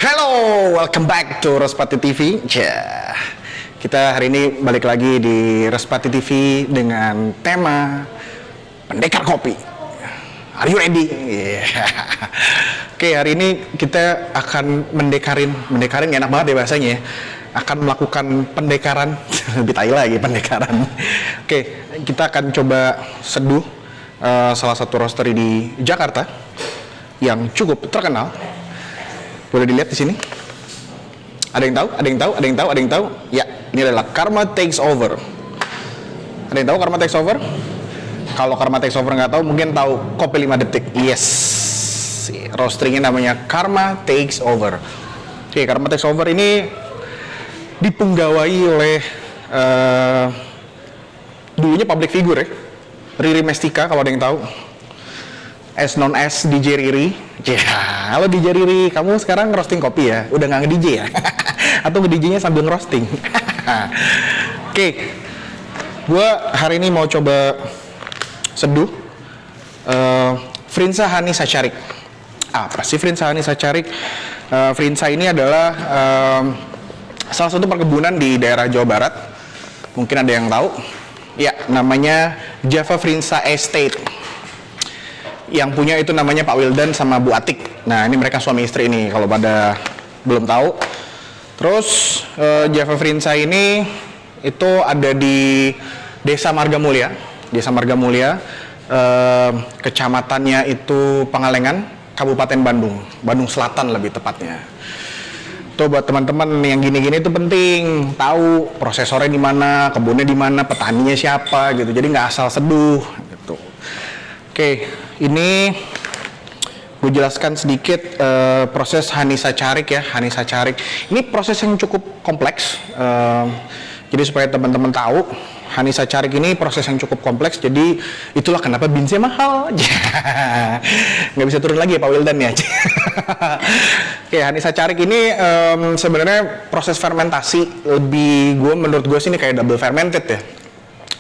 Hello, welcome back to Respati TV. Kita hari ini balik lagi di Respati TV dengan tema pendekar kopi. Are you ready? Oke, hari ini kita akan mendekarin enak banget ya bahasanya ya. Akan melakukan pendekaran, lebih tai lagi pendekaran. Oke, kita akan coba seduh salah satu roastery di Jakarta yang cukup terkenal. Boleh dilihat di sini. Ada yang tahu? Ya, ini adalah Karma Takes Over. Ada yang tahu Karma Takes Over? Kalau Karma Takes Over nggak tahu, mungkin tahu Kopi 5 Detik. Yes, roasteringnya namanya Karma Takes Over. Oke, Karma Takes Over ini dipenggawai oleh dulunya public figure ya, Riri Mestika kalau ada yang tahu, as known as DJ Riri. Halo DJ Riri, kamu sekarang roasting kopi ya? Udah nggak nge-DJ ya? Atau nge-DJ-nya sambil roasting? Oke, gue hari ini mau coba seduh Frinsa Hani Sacharik. Apa sih Frinsa Hani Sacharik? Frinsa ini adalah salah satu perkebunan di daerah Jawa Barat. Mungkin ada yang tahu. Ya, namanya Java Frinsa Estate. Yang punya itu namanya Pak Wildan sama Bu Atik. Nah, ini mereka suami istri ini kalau pada belum tahu. Terus Java Frinsa ini itu ada di Desa Margamulya. Desa Margamulya, kecamatannya itu Pangalengan, Kabupaten Bandung. Bandung Selatan lebih tepatnya. Tuh buat teman-teman yang gini-gini itu penting tahu prosesornya di mana, kebunnya di mana, petaninya siapa gitu. Jadi nggak asal seduh gitu. Oke, ini gue jelaskan sedikit proses Hani Sacharik ya. Hani Sacharik ini proses yang cukup kompleks. Jadi supaya teman-teman tahu, Hani Sacharik ini proses yang cukup kompleks. Jadi itulah kenapa beansnya mahal. Nggak bisa turun lagi ya Pak Wildan ya. Oke, Hani Sacharik ini sebenarnya proses fermentasi menurut gue sih ini kayak double fermented ya.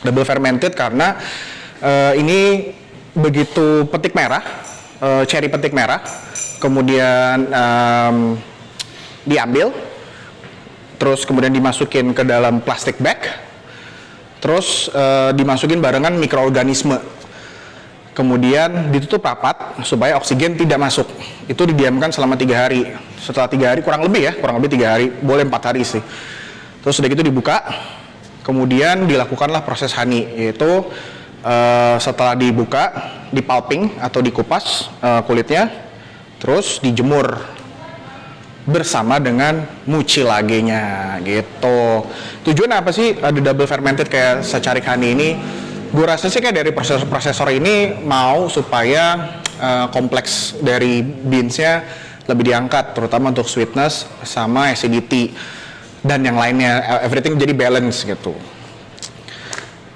Double fermented karena ini begitu petik merah, cherry petik merah, kemudian diambil, terus kemudian dimasukin ke dalam plastik bag, terus dimasukin barengan mikroorganisme, kemudian ditutup rapat supaya oksigen tidak masuk. Itu didiamkan selama 3 hari. Setelah 3 hari kurang lebih 3 hari, boleh 4 hari sih. Terus udah gitu dibuka, kemudian dilakukanlah proses honey, yaitu setelah dibuka, dipulping atau dikupas kulitnya, terus dijemur bersama dengan mucilagenya gitu. Tujuan apa sih ada double fermented kayak Sacharik honey ini? Gue rasa sih kayak dari prosesor ini mau supaya kompleks dari beansnya lebih diangkat, terutama untuk sweetness sama acidity dan yang lainnya, everything jadi balance gitu.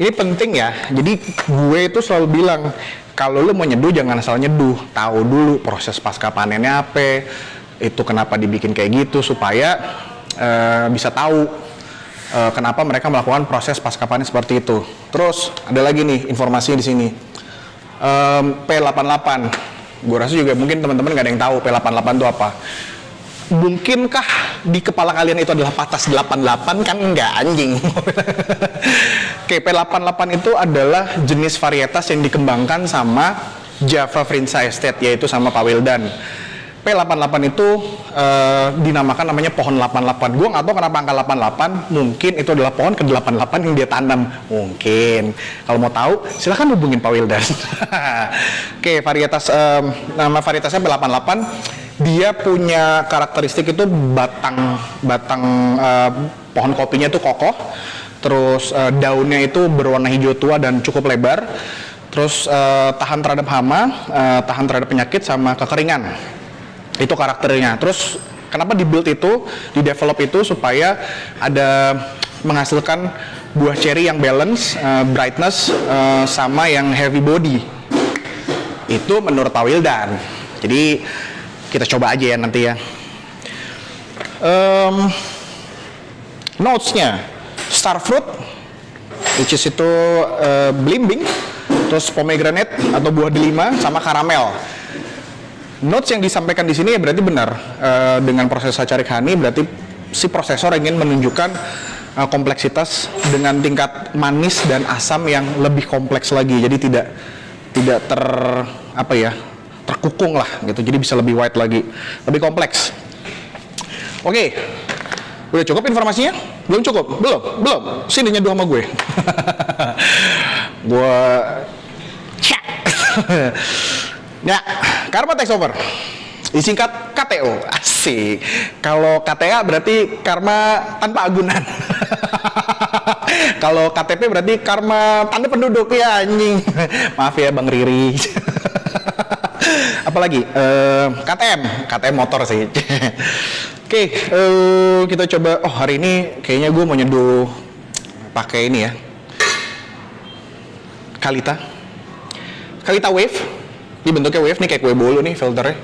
Ini penting ya, jadi gue itu selalu bilang, kalau lu mau nyeduh jangan asal nyeduh, tahu dulu proses pasca panennya apa, itu kenapa dibikin kayak gitu, supaya bisa tahu kenapa mereka melakukan proses pasca panen seperti itu. Terus ada lagi nih informasinya di sini, P88, gue rasa juga mungkin teman-teman gak ada yang tahu P88 itu apa. Mungkinkah di kepala kalian itu adalah patas 88? Kan enggak, anjing. Oke, P88 itu adalah jenis varietas yang dikembangkan sama Java Frinsa Estate, yaitu sama Pak Wildan. P88 itu dinamakan namanya pohon 88. Gue nggak tahu kenapa angka 88, mungkin itu adalah pohon ke-88 yang dia tanam. Mungkin. Kalau mau tahu, silahkan hubungin Pak Wildan. Oke, nama varietasnya P88. Dia punya karakteristik itu batang pohon kopinya itu kokoh, terus daunnya itu berwarna hijau tua dan cukup lebar, terus tahan terhadap hama, tahan terhadap penyakit sama kekeringan. Itu karakternya. Terus kenapa di-build itu, di-develop itu supaya ada menghasilkan buah cherry yang balance, brightness, sama yang heavy body. Itu menurut Pak Wildan. Jadi kita coba aja ya nanti ya. Notes-nya starfruit, which is itu belimbing, terus pomegranate atau buah delima sama karamel. Notes yang disampaikan di sini ya berarti benar. Dengan proses Saccharich Honey berarti si prosesor ingin menunjukkan kompleksitas dengan tingkat manis dan asam yang lebih kompleks lagi. Jadi tidak terkukung lah gitu. Jadi bisa lebih white lagi, lebih kompleks. Oke. Udah cukup informasinya? Belum cukup? Belum. Sini nyeduh sama gue. Gue cek. Ya, Karma Takes Over. Disingkat KTO. Asik. Kalau KTA berarti karma tanpa agunan. Kalau KTP berarti karma tanda penduduk ya anjing. Maaf ya Bang Riri. Apalagi KTM motor sih. Oke, kita coba. Oh, hari ini kayaknya gue mau nyeduh pakai ini ya. Kalita Wave. Ini bentuknya wave nih, kayak kue bolu nih filternya.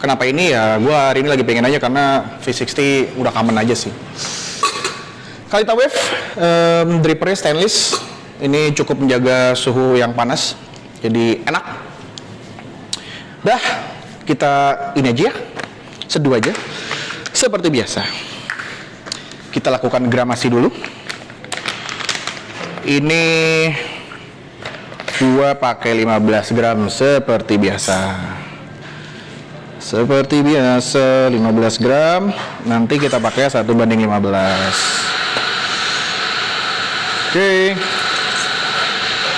Kenapa ini ya? Gue hari ini lagi pengen aja karena V60 udah common aja sih. Kalita Wave, drippernya stainless. Ini cukup menjaga suhu yang panas, jadi enak. Dah, kita ini aja ya, seduh aja. Seperti biasa, kita lakukan gramasi dulu. Ini gua pakai 15 gram seperti biasa. Seperti biasa 15 gram. Nanti kita pakai 1:15. Oke.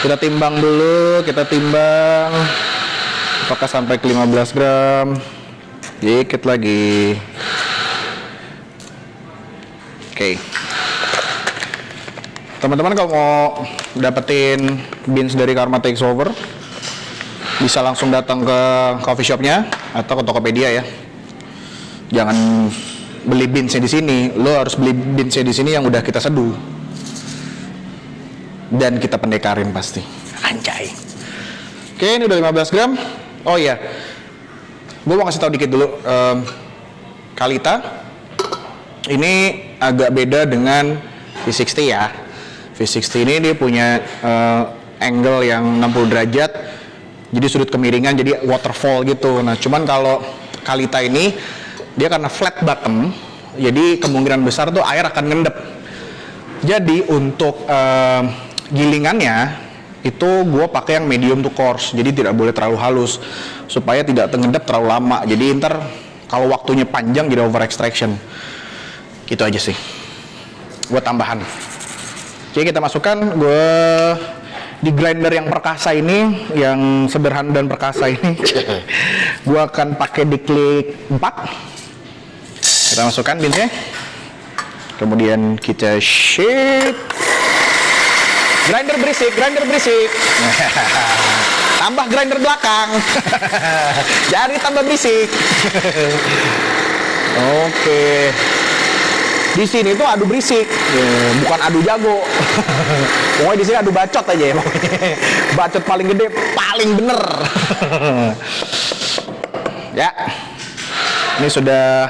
Kita timbang dulu, kita timbang. Apakah sampai ke 15 gram? Dikit lagi. Oke. Teman-teman kalau mau dapetin beans dari Karma Takes Over, bisa langsung datang ke coffee shopnya atau ke Tokopedia ya. Jangan beli beansnya di sini, lo harus beli beansnya di sini yang udah kita seduh dan kita pendekarin pasti. Anjay. Oke, ini udah 15 gram. Oh iya, gue mau kasih tahu dikit dulu. Kalita ini agak beda dengan V60 ya. V60 ini dia punya angle yang 60 derajat, jadi sudut kemiringan, jadi waterfall gitu. Nah, cuman kalau Kalita ini dia karena flat bottom, jadi kemungkinan besar tuh air akan ngendep. Jadi untuk gilingannya itu gue pakai yang medium to coarse, jadi tidak boleh terlalu halus supaya tidak ngendep terlalu lama. Jadi ntar kalau waktunya panjang jadi over extraction. Gitu aja sih. Buat tambahan. Oke, kita masukkan. Gue di grinder yang perkasa ini, yang sederhana dan perkasa ini, gue akan pakai diklik 4. Kita masukkan beansnya. Kemudian kita shake. Grinder berisik. Tambah grinder belakang. Jadi tambah berisik. Oke. Di sini tuh adu berisik, bukan adu jago. Pokoknya di sini adu bacot aja ya. Bacot paling gede, paling bener. Ya, ini sudah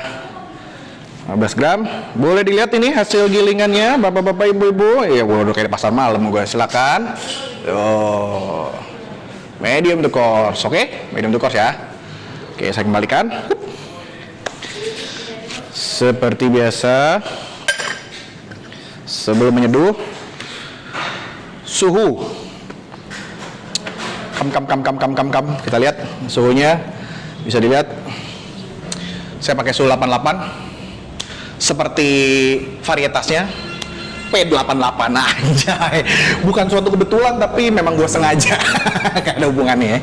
15 gram. Boleh dilihat ini hasil gilingannya, bapak-bapak, ibu-ibu. Ya, udah kayak pasar malam gue. Silakan. Yo, medium to coarse, oke? Medium to coarse ya. Oke, saya kembalikan. Seperti biasa, sebelum menyeduh, suhu. Kita lihat suhunya, bisa dilihat. Saya pakai suhu 88. Seperti varietasnya, P88 anjay. Bukan suatu kebetulan, tapi memang gue sengaja. Gak ada hubungannya ya.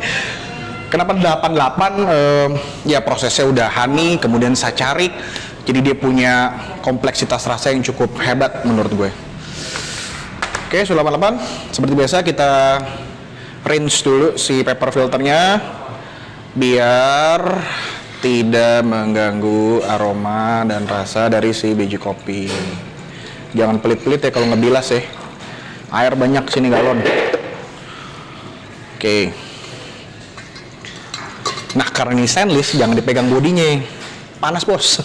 Kenapa 88? Ya prosesnya udah honey, kemudian Saccharich. Jadi dia punya kompleksitas rasa yang cukup hebat menurut gue. Oke, suhu 88. Seperti biasa kita rinse dulu si paper filternya biar tidak mengganggu aroma dan rasa dari si biji kopi. Jangan pelit-pelit ya kalau ngebilas ya. Air banyak sini galon. Oke. Nah, karena ini stainless, jangan dipegang bodinya. Panas bos.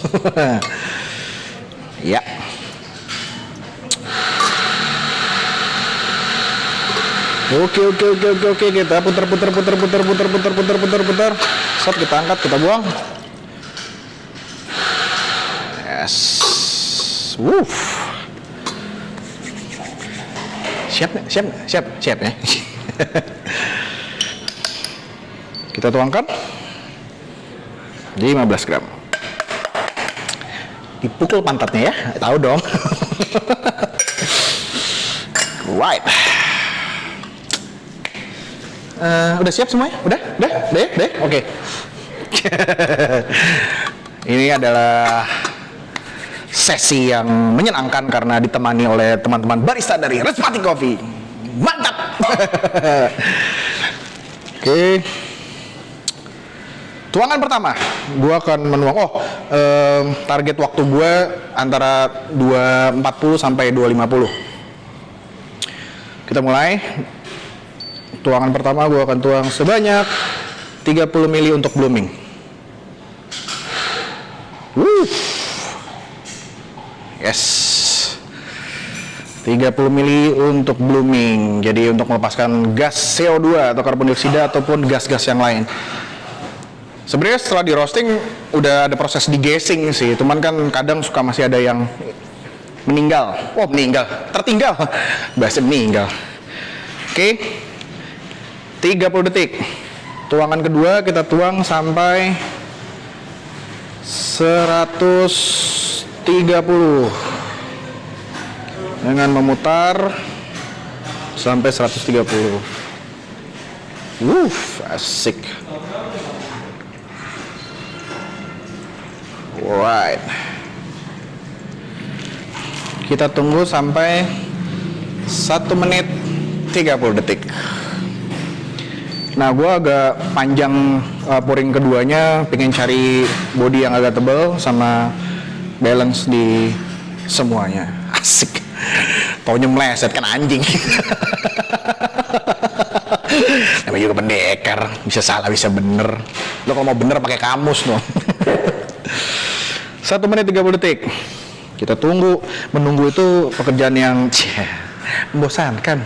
Ya. Oke, kita putar Set, kita angkat, kita buang. Yes. Woof. Siap ya. Kita tuangkan. Jadi 15 gram. Dipukul pantatnya ya, tahu dong. Right. Udah siap semuanya? Udah? Oke. Ini adalah sesi yang menyenangkan karena ditemani oleh teman-teman barista dari Respati Coffee. Mantap. Oke. Tuangan pertama, gue akan menuang. Target waktu gue antara 240 sampai 250. Kita mulai. Tuangan pertama gue akan tuang sebanyak 30 ml untuk blooming. Yes. 30 ml untuk blooming. Jadi untuk melepaskan gas CO2 atau karbon dioksida ataupun gas-gas yang lain. Sebenarnya setelah di roasting udah ada proses digassing sih, cuman kan kadang suka masih ada yang meninggal. Tertinggal. Bahasa meninggal. Oke. 30 detik. Tuangan kedua kita tuang sampai 130 dengan memutar sampai 130. Asik. Alright. Kita tunggu sampai 1 menit 30 detik. Nah, gue agak panjang pouring keduanya, pengen cari body yang agak tebal sama balance di semuanya. Asik. Taunya meleset kan anjing. Namanya juga pendekar, bisa salah bisa bener. Lo kalau mau bener pakai kamus dong. 1 menit 30 detik. Kita tunggu. Menunggu itu pekerjaan yang membosankan.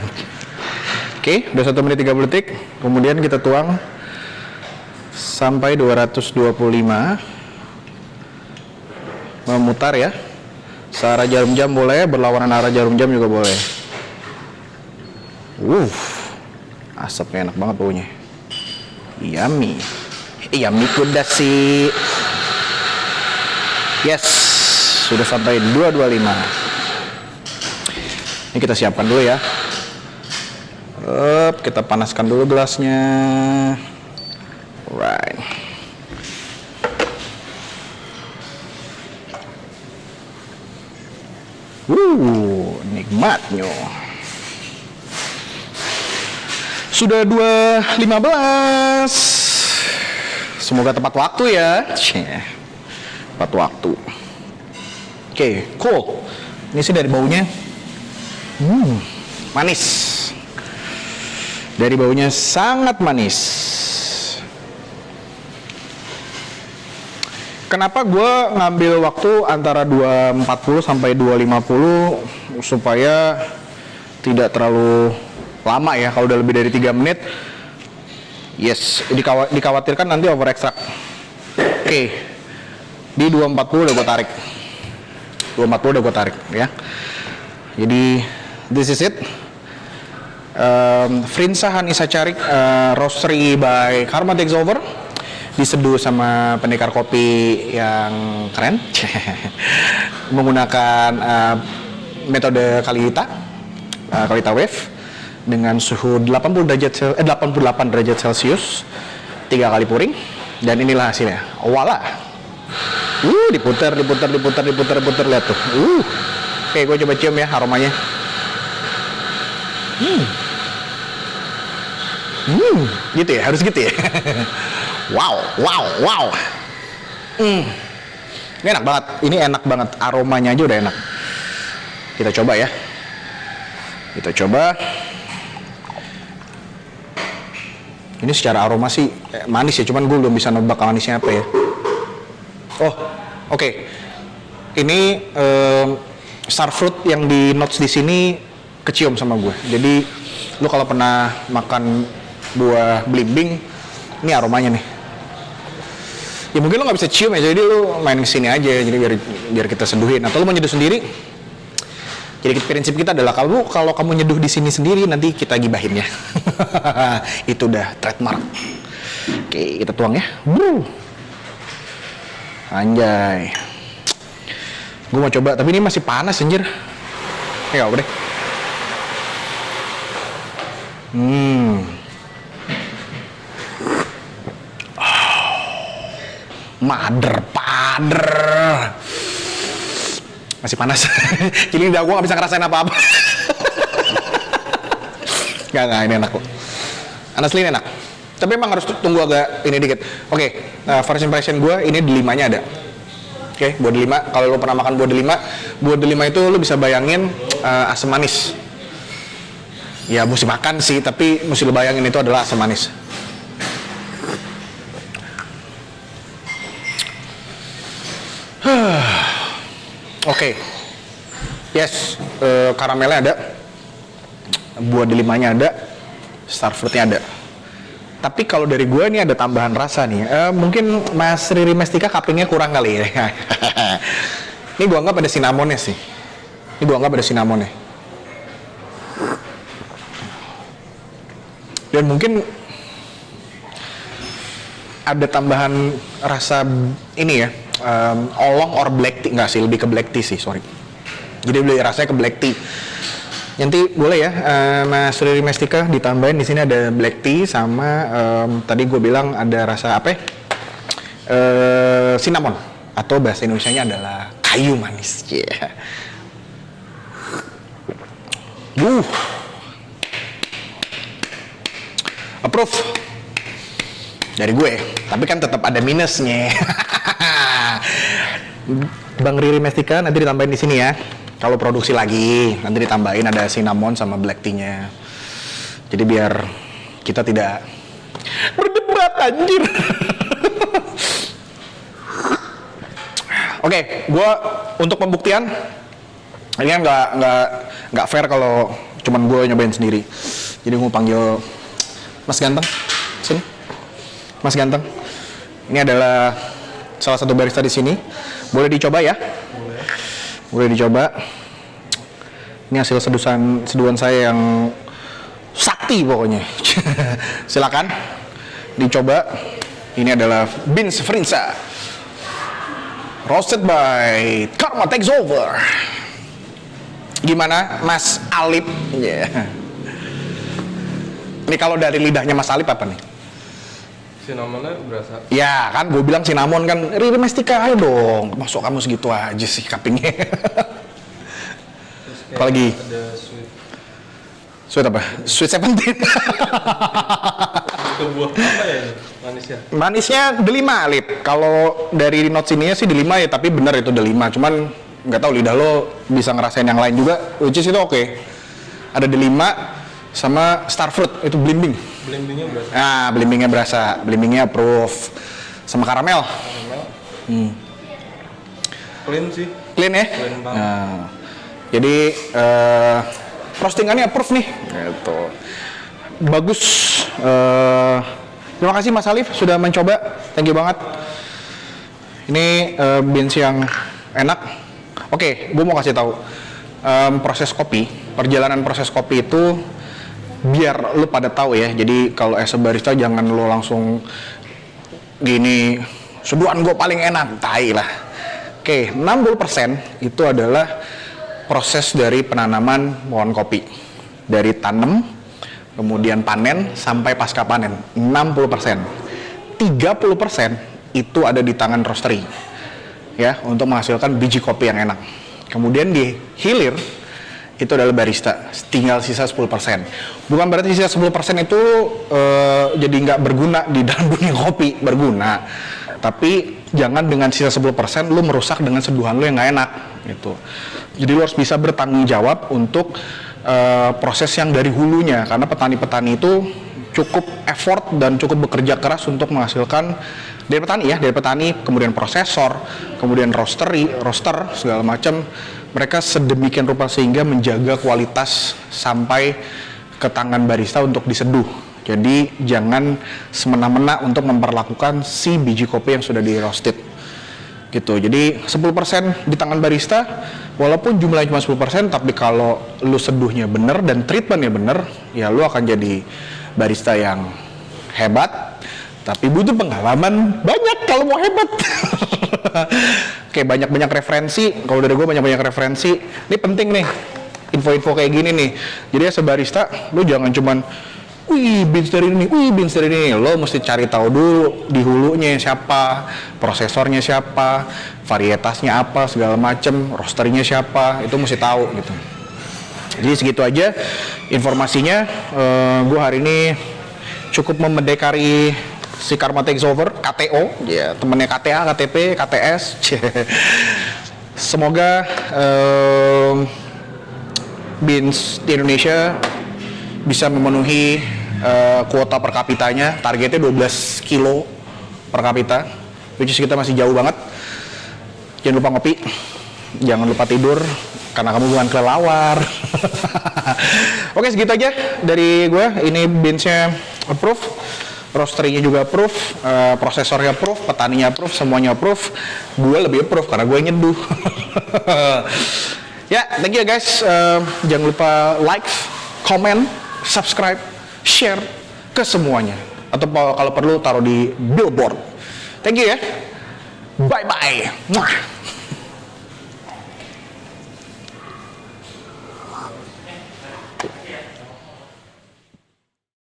Oke, udah 1 menit 30 detik. Kemudian kita tuang sampai 225. Memutar ya. Searah jarum jam boleh, berlawanan arah jarum jam juga boleh. Asapnya enak banget baunya. Yummy. Yummy kudasi. Yes, sudah sampai 225. Ini kita siapkan dulu ya. Kita panaskan dulu gelasnya. Alright. Nikmatnya. Sudah 2.15. Semoga tepat waktu ya. Tepat waktu. Oke, cool. Ini sih dari baunya. Manis. Dari baunya sangat manis. Kenapa gue ngambil waktu antara 240 sampai 250 supaya tidak terlalu lama ya. Kalau udah lebih dari 3 menit, yes, dikhawatirkan nanti over extract. Oke, di 240 udah gue tarik. 240 udah gue tarik ya. Jadi this is it. Frinsa Hanisa Carik Roastery by Karma Takes Over, diseduh sama pendekar kopi yang keren. Menggunakan metode Kalita Wave dengan suhu 88 derajat Celcius 3 kali pouring, dan inilah hasilnya. Wala. Diputar lihat tuh. Oke, gue coba cium ya aromanya. Gitu ya, harus gitu ya. Wow. Ini enak banget. Ini enak banget. Aromanya aja udah enak. Kita coba ya. Ini secara aroma sih manis ya, cuman gue belum bisa nebak manisnya apa ya. Oke. Ini starfruit yang di notes di sini kecium sama gue. Jadi lu kalau pernah makan buah belimbing, ini aromanya nih. Ya mungkin lo nggak bisa cium ya, jadi lo main kesini aja, jadi biar kita seduhin. Atau lo mau nyeduh sendiri? Jadi prinsip kita adalah kalau kamu nyeduh di sini sendiri, nanti kita gibahin ya. Itu udah trademark. Oke, kita tuang ya. Anjay. Gue mau coba, tapi ini masih panas anjir. Ya udah deh. Pader. Masih panas. Jadi udah gue gak bisa ngerasain apa-apa. Gak, ini enak kok. Honestly ini enak. Tapi emang harus tunggu agak ini dikit. Oke, first impression gue ini delimanya ada. Oke, buah delima. Kalau lo pernah makan buah delima itu lo bisa bayangin asam manis. Ya mesti makan sih, tapi mesti lo bayangin itu adalah asam manis. Oke, yes, karamelnya ada, buah delimanya ada, starfruitnya ada. Tapi kalau dari gue ini ada tambahan rasa nih. Mungkin Mas Riri Mestika cuppingnya kurang kali ya. Ini gue anggap ada cinnamonnya sih. Dan mungkin ada tambahan rasa ini ya. Oolong or black tea, enggak sih, lebih ke black tea sih, sorry. Jadi rasanya ke black tea. Nanti boleh ya, Mas Riri Mestika ditambahin di sini ada black tea sama tadi gue bilang ada rasa apa? Cinnamon atau bahasa Indonesianya adalah kayu manis. Yeah. Approve dari gue, tapi kan tetap ada minusnya. Bang Riri Mestika nanti ditambahin di sini ya. Kalau produksi lagi nanti ditambahin ada cinnamon sama black tea-nya. Jadi biar kita tidak berdebat anjir. Oke, gue untuk pembuktian ini kan nggak fair kalau cuman gue nyobain sendiri. Jadi gue panggil Mas Ganteng, sini. Mas Ganteng. Ini adalah salah satu barista di sini. Boleh dicoba ya? Boleh dicoba. Ini hasil seduhan saya yang sakti pokoknya. Silakan dicoba. Ini adalah Beans Frinsa, roasted by Karma Takes Over. Gimana Mas Alip? Yeah. Ini kalau dari lidahnya Mas Alip apa nih? Cinnamonnya berasa. Ya kan, gue bilang cinnamon kan. Riri Mestika, ayo dong. Masuk kamu segitu aja sih cuppingnya. Apalagi? Ada sweet. Sweet apa? Sweet 17. Itu buah apa ya ini? Manisnya? Manisnya delima, Lip. Kalau dari notes ininya sih delima ya, tapi bener itu delima. Cuman nggak tahu lidah lo bisa ngerasain yang lain juga. Which is itu oke. Ada delima sama starfruit, itu blimbing. Blimbingnya berasa. Nah, blimbingnya berasa. Blimbingnya approve. Sama karamel. Clean sih. Clean ya? Clean banget. Nah, jadi roastingannya approve nih. Gitu. Bagus. Terima kasih Mas Alif sudah mencoba. Thank you banget. Ini beans yang enak. Oke, gue mau kasih tahu proses kopi. Perjalanan proses kopi itu biar lu pada tahu ya. Jadi kalau as a barista jangan lu langsung gini, seduhan gue paling enak, tai lah. Oke, 60% itu adalah proses dari penanaman pohon kopi. Dari tanam, kemudian panen, sampai pasca panen. 60%. 30% itu ada di tangan roastery. Ya, untuk menghasilkan biji kopi yang enak. Kemudian di hilir, itu adalah barista, tinggal sisa 10%. Bukan berarti sisa 10% itu jadi nggak berguna di dalam dunia kopi, berguna. Tapi jangan dengan sisa 10% lu merusak dengan seduhan lu yang nggak enak gitu. Jadi lu harus bisa bertanggung jawab untuk proses yang dari hulunya, karena petani-petani itu cukup effort dan cukup bekerja keras untuk menghasilkan dari petani, kemudian prosesor, kemudian roaster segala macam. Mereka sedemikian rupa sehingga menjaga kualitas sampai ke tangan barista untuk diseduh. Jadi jangan semena-mena untuk memperlakukan si biji kopi yang sudah di roasted gitu. Jadi 10% di tangan barista, walaupun jumlahnya cuma 10%, tapi kalau lu seduhnya bener dan treatmentnya bener, ya lu akan jadi barista yang hebat, tapi butuh pengalaman banyak kalau mau hebat. Kayak banyak-banyak referensi. Kalau dari gue banyak-banyak referensi. Ini penting nih, info-info kayak gini nih. Jadi ya sebarista, lu jangan cuman beans dari ini, beans dari ini. Lo mesti cari tahu dulu di hulunya siapa, prosesornya siapa, varietasnya apa, segala macem, roasternya siapa, itu mesti tahu gitu. Jadi segitu aja informasinya. Gue hari ini cukup memendekari si Karma Takes Over, KTO, ya temennya KTA, KTP, KTS. Semoga beans di Indonesia bisa memenuhi kuota per kapitanya. Targetnya 12 kilo per kapita, which is kita masih jauh banget. Jangan lupa ngopi, jangan lupa tidur, karena kamu bukan kelelawar. Oke, segitu aja dari gue. Ini beansnya approve, roastery-nya juga approve, prosesornya approve, petaninya approve, semuanya approve. Gue lebih approve karena gue nyeduh. Ya, thank you guys. Jangan lupa like, comment, subscribe, share ke semuanya. Atau kalau perlu taruh di billboard. Thank you ya. Bye-bye.